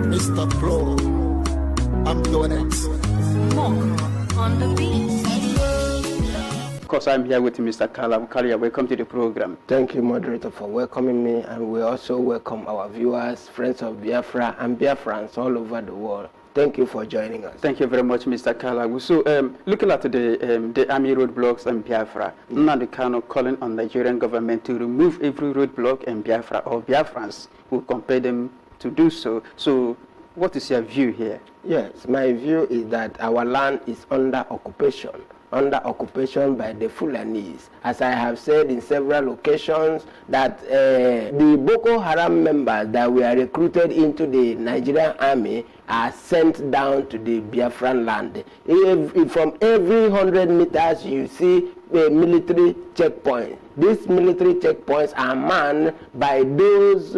Mr. Pro, I'm doing it. More on the beat. Of course, I'm here with Mr. Kalia. Welcome to the program. Thank you, moderator, for welcoming me, and we also welcome our viewers, friends of Biafra, and Biafrans all over the world. Thank you for joining us. Thank you very much, Mr. Kalagu. So, looking at the army roadblocks in Biafra, Nnamdi Kanu calling on the Nigerian government to remove every roadblock in Biafra, or Biafrans who compel them to do so. So, what is your view here? Yes, my view is that our land is under occupation by the Fulanis. As I have said in several occasions, that the Boko Haram members that were recruited into the Nigerian army are sent down to the Biafran land. If from every 100 meters you see a military checkpoint. These military checkpoints are manned by those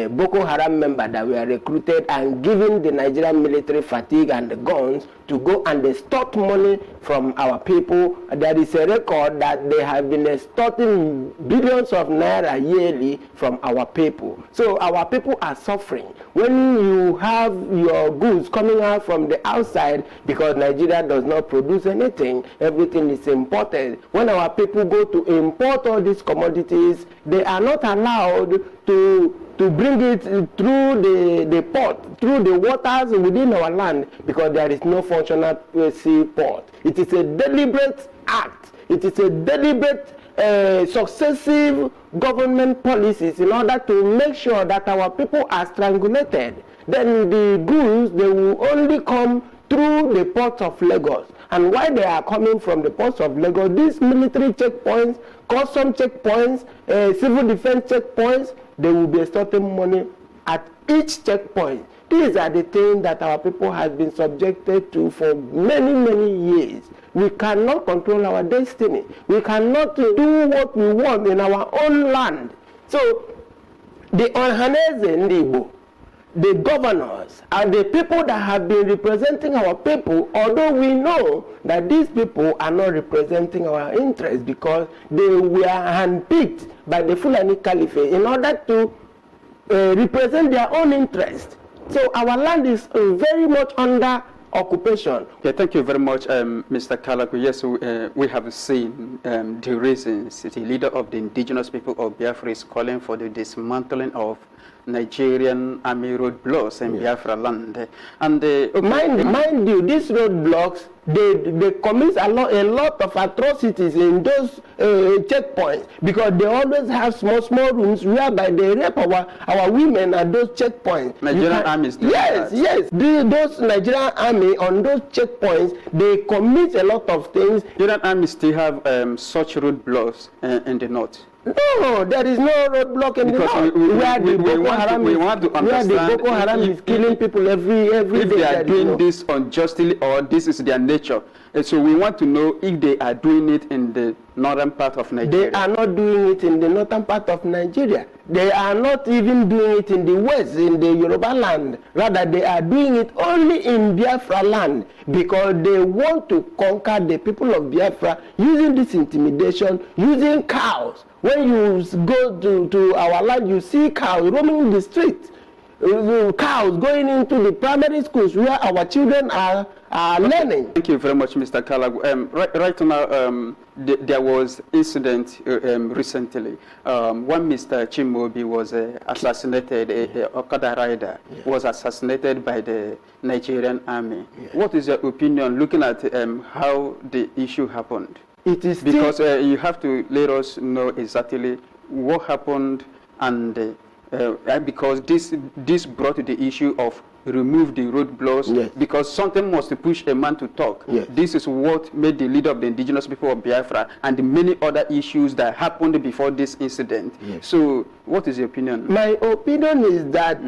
Boko Haram members that were recruited and given the Nigerian military fatigue and the guns to go and extort money from our people. There is a record that they have been extorting billions of naira yearly from our people. So our people are suffering. When you have your goods coming out from the outside, because Nigeria does not produce anything, everything is imported. When our people go to import all these commodities, they are not allowed to bring it through the port, through the waters within our land, because there is no functional sea port. It is a deliberate act. It is a deliberate successive government policies in order to make sure that our people are strangulated. Then the goods, they will only come through the ports of Lagos. And while they are coming from the ports of Lagos, these military checkpoints, custom checkpoints, civil defense checkpoints, they will be extorting money at each checkpoint. These are the things that our people have been subjected to for many, many years. We cannot control our destiny. We cannot do what we want in our own land. So, the Ohaneze Ndibo, the governors, and the people that have been representing our people, although we know that these people are not representing our interests because they were handpicked by the Fulani Caliphate in order to represent their own interests. So our land is very much under occupation. Yeah, thank you very much, Mr. Kalagu. Yes, we have seen the reasons the leader of the indigenous people of Biafra is calling for the dismantling of Nigerian army roadblocks in Biafra land. And mind you, these roadblocks, they commit a lot of atrocities in those checkpoints, because they always have small rooms whereby they rape our women at those checkpoints. Nigerian armies do that. Yes. Those Nigerian army on those checkpoints, they commit a lot of things. Nigerian army still have such roadblocks in the north. No, there is no roadblock in because the north. Where the Boko Haram is killing people every day. If they are doing this unjustly, or this is their nature. And so we want to know if they are doing it in the northern part of Nigeria. They are not doing it in the northern part of Nigeria. They are not even doing it in the west, in the Yoruba land. Rather, they are doing it only in Biafra land, because they want to conquer the people of Biafra using this intimidation, using cows. When you go to our land, you see cows roaming the streets. Cows going into the primary schools where our children are learning. Thank you very much, Mr. Kalagu. Right now, there was incident recently. One Mr. Chimobi was assassinated, a Okada rider was assassinated by the Nigerian army. What is your opinion looking at how the issue happened? It is because you have to let us know exactly what happened, and because this brought the issue of remove the roadblocks, because something must push a man to talk. This is what made the leader of the indigenous people of Biafra and the many other issues that happened before this incident. So what is your opinion? My opinion is that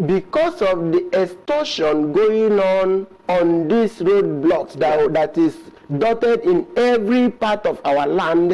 because of the extortion going on these roadblocks that is dotted in every part of our land,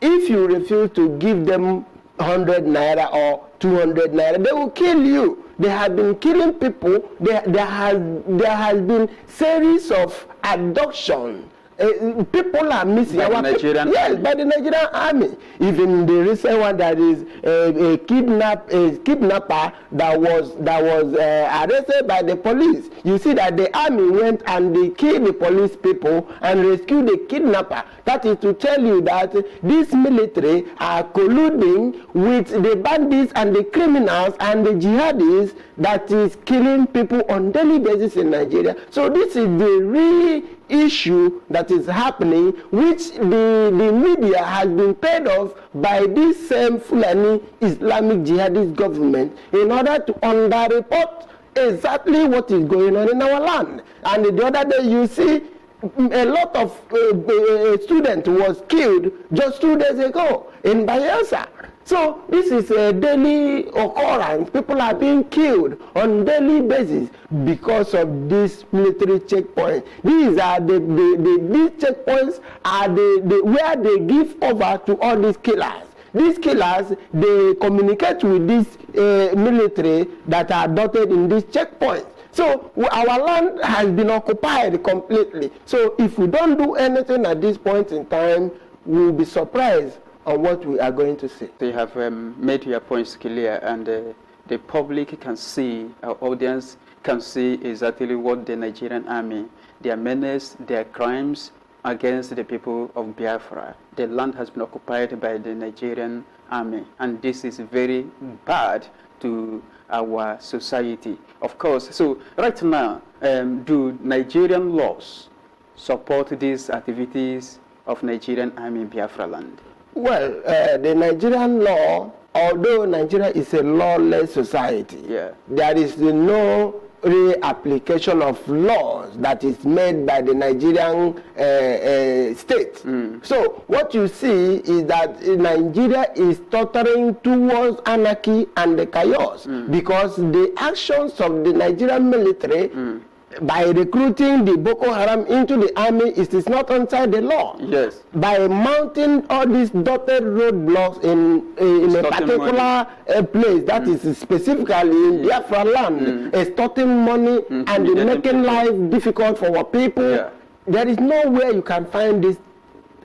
if you refuse to give them 100 naira or 200 naira, they will kill you. They have been killing people. There has been series of abduction People are missing. By the Nigerian yes, by the Nigerian army. Even the recent one that is a kidnapper that was arrested by the police. You see that the army went and they killed the police people and rescued the kidnapper. That is to tell you that this military are colluding with the bandits and the criminals and the jihadis that is killing people on daily basis in Nigeria. So this is the real issue that is happening, which the media has been paid off by this same Fulani Islamic jihadist government in order to underreport exactly what is going on in our land. And the other day you see a lot of students was killed just 2 days ago in Biafra. So this is a daily occurrence. People are being killed on daily basis because of this military checkpoint. These are these checkpoints are where they give over to all these killers. These killers, they communicate with this military that are dotted in these checkpoints. So our land has been occupied completely. So if we don't do anything at this point in time, we'll be surprised on what we are going to see. They have made your points clear, and the public can see, our audience can see exactly what the Nigerian army, their menace, their crimes against the people of Biafra. The land has been occupied by the Nigerian army, and this is very bad to our society, of course. So right now, do Nigerian laws support these activities of Nigerian army in Biafra land? Well, the Nigerian law, although Nigeria is a lawless society, there is no application of laws that is made by the Nigerian state. So what you see is that Nigeria is tottering towards anarchy and the chaos because the actions of the Nigerian military by recruiting the Boko Haram into the army, it is not outside the law. Yes. By mounting all these dotted roadblocks in a particular place that is specifically in Biafra land, extorting money and making life difficult for our people. There is nowhere you can find these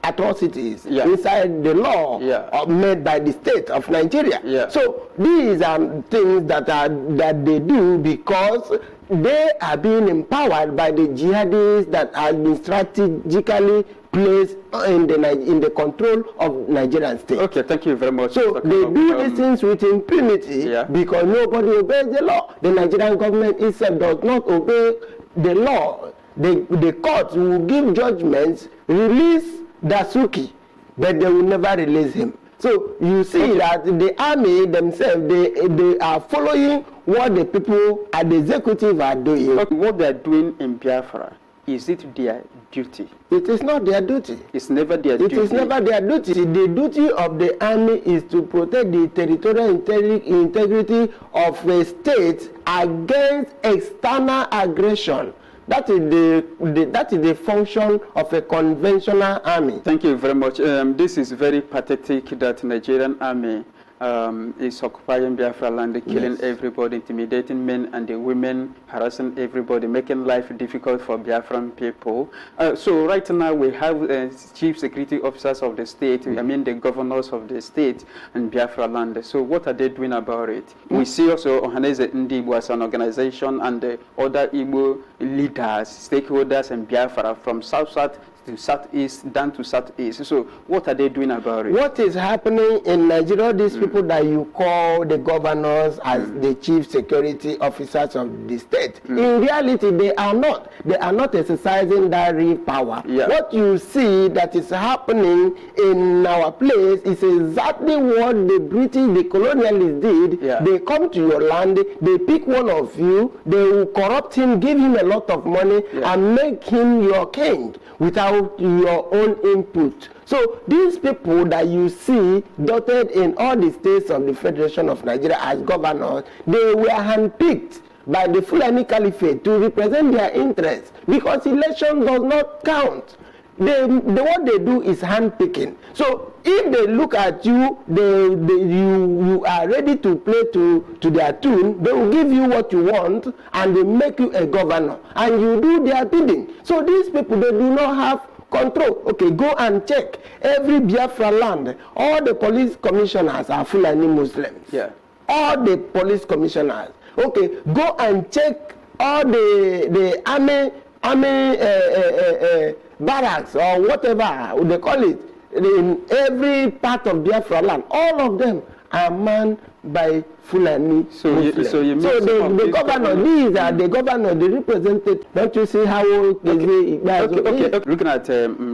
atrocities inside the law made by the state of Nigeria. So these are things that they do because they are being empowered by the jihadists that have been strategically placed in the control of Nigerian state. Okay, thank you very much. So they do these things with impunity because nobody obeys the law. The Nigerian government itself does not obey the law. The courts will give judgments, release Dasuki, but they will never release him. So you see that the army themselves, they are following what the people at the executive are doing. But what they are doing in Biafra, is it their duty? It is not their duty. It's never their duty. It is never their duty. The duty of the army is to protect the territorial integrity of a state against external aggression. That is the function of a conventional army. Thank you very much. This is very pathetic that Nigerian army is occupying Biafra land, killing everybody, intimidating men and the women, harassing everybody, making life difficult for Biafran people. So right now we have chief security officers of the state, I mean the governors of the state and Biafra land. So what are they doing about it? We see also Ohaneze Ndibo as an organization and the other Igbo leaders, stakeholders in Biafra from south-south to southeast, down to southeast. So what are they doing about it? What is happening in Nigeria, these people that you call the governors as the chief security officers of the state, in reality they are not. They are not exercising that real power. What you see that is happening in our place is exactly what the British, the colonialists did. They come to your land, they pick one of you, they will corrupt him, give him a lot of money and make him your king without your own input. So these people that you see dotted in all the states of the Federation of Nigeria as governors, they were handpicked by the Fulani Caliphate to represent their interests because election does not count. What they do is handpicking. So if they look at you, you are ready to play to their tune, they will give you what you want and they make you a governor and you do their bidding. So these people, they do not have control. Okay, go and check every Biafra land. All the police commissioners are Fulani Muslims. Yeah. All the police commissioners. Okay, go and check all the army barracks or whatever they call it in every part of Biafra land. All of them are manned by Fulani Muslims. So the governor, these are the governor, the representative. Don't you see how okay. Looking at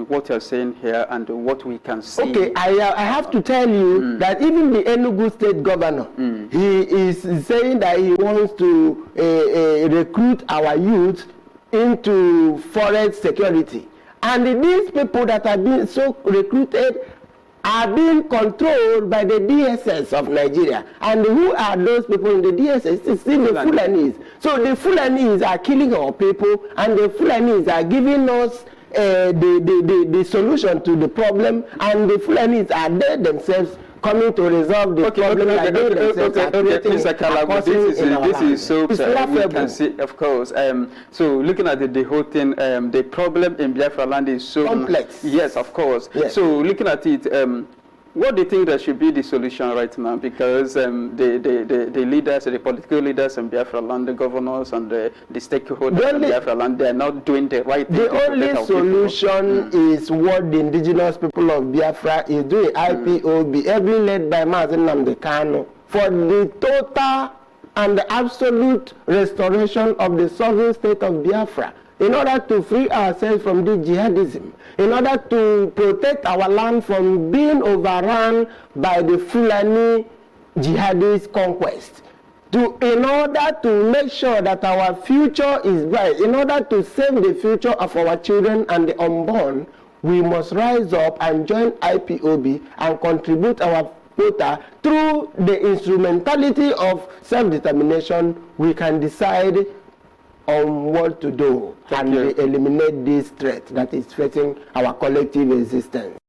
what you're saying here and what we can see. Okay, I have to tell you that even the Enugu state governor, he is saying that he wants to recruit our youth into forest security. And these people that are being so recruited are being controlled by the DSS of Nigeria. And who are those people in the DSS? It's still the Fulanis. So the Fulanis are killing our people, and the Fulanis are giving us the solution to the problem, and the Fulanis are there themselves coming to resolve the problem that they themselves are creating. Mr. Kalabu, this is so we can see, of course. So looking at the whole thing, the problem in Biafra land is so complex. Yes, of course. Yes. So looking at it, what do you think that should be the solution right now? Because the leaders, the political leaders in Biafra land, the governors and the stakeholders in Biafra land, they are not doing the right thing. The only solution is what the indigenous people of Biafra is doing, IPOB, every led by Mazen Namdekano, for the total and the absolute restoration of the sovereign state of Biafra, in order to free ourselves from the jihadism, in order to protect our land from being overrun by the Fulani jihadist conquest, in order to make sure that our future is bright, in order to save the future of our children and the unborn, we must rise up and join IPOB and contribute our quota. Through the instrumentality of self-determination, we can decide on what to do and eliminate this threat that is threatening our collective existence.